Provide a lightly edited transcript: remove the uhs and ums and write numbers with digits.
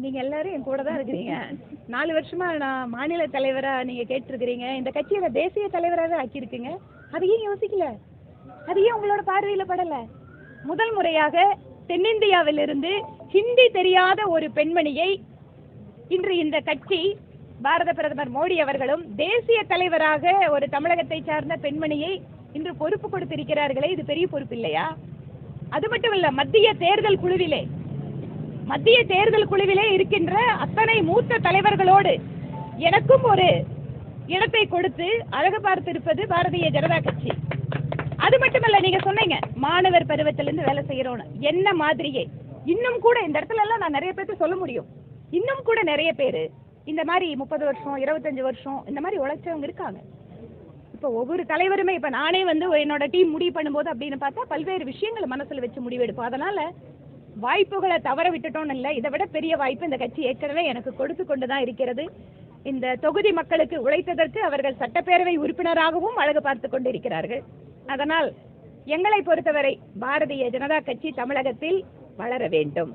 நீங்க எல்லாரும் என் கூட தான் இருக்கிறீங்க. 4 வருஷமா நான் மாநில தலைவரா நீங்க கேட்டிருக்கிறீங்க. இந்த கட்சியில தேசிய தலைவராக ஆக்கியிருக்கீங்க. அது ஏன் யோசிக்கல? அது ஏன் உங்களோட பார்வையில படல? முதல் முறையாக தென்னிந்தியாவிலிருந்து ஹிந்தி தெரியாத ஒரு பெண்மணியை இன்று இந்த கட்சி பாரத பிரதமர் மோடி அவர்களும் தேசிய தலைவராக ஒரு தமிழகத்தை சார்ந்த பெண்மணியை இன்று பொறுப்பு கொடுத்திருக்கிறார்களே, இது பெரிய பொறுப்பு இல்லையா? அது மட்டுமல்ல, மத்திய தேர்தல் குழுவிலே இருக்கின்ற அத்தனை மூத்த தலைவர்களோடு எனக்கும் ஒரு இடத்தை கொடுத்து அழகு பார்த்திருப்பது பாரதிய ஜனதா கட்சி. அது மட்டுமல்ல, நீங்க சொன்னீங்க மாணவர் பருவத்திலிருந்து வேலை செய்யறோம். என்ன மாதிரியே இன்னும் கூட இந்த இடத்துல எல்லாம் நான் நிறைய பேருக்கு சொல்ல முடியும். இன்னும் கூட நிறைய பேரு இந்த மாதிரி 30 வருஷம் 25 வருஷம் இந்த மாதிரி உழைச்சவங்க இருக்காங்க. இப்போ ஒவ்வொரு தலைவருமே, இப்ப நானே என்னோட டீம் முடிவு பண்ணும்போது அப்படின்னு பார்த்தா பல்வேறு விஷயங்களை மனசுல வச்சு முடிவெடுப்போம். அதனால வாய்ப்புகளை தவற விட்டுட்டோம்னு இல்லை, இதை விட பெரிய வாய்ப்பு இந்த கட்சி ஏற்கனவே எனக்கு கொடுத்து கொண்டுதான் இருக்கிறது. இந்த தொகுதி மக்களுக்கு உழைத்ததற்கு அவர்கள் சட்டப்பேரவை உறுப்பினராகவும் அழகு பார்த்து கொண்டிருக்கிறார்கள். அதனால் எங்களை பொறுத்தவரை பாரதிய ஜனதா கட்சி தமிழகத்தில் வளர வேண்டும்.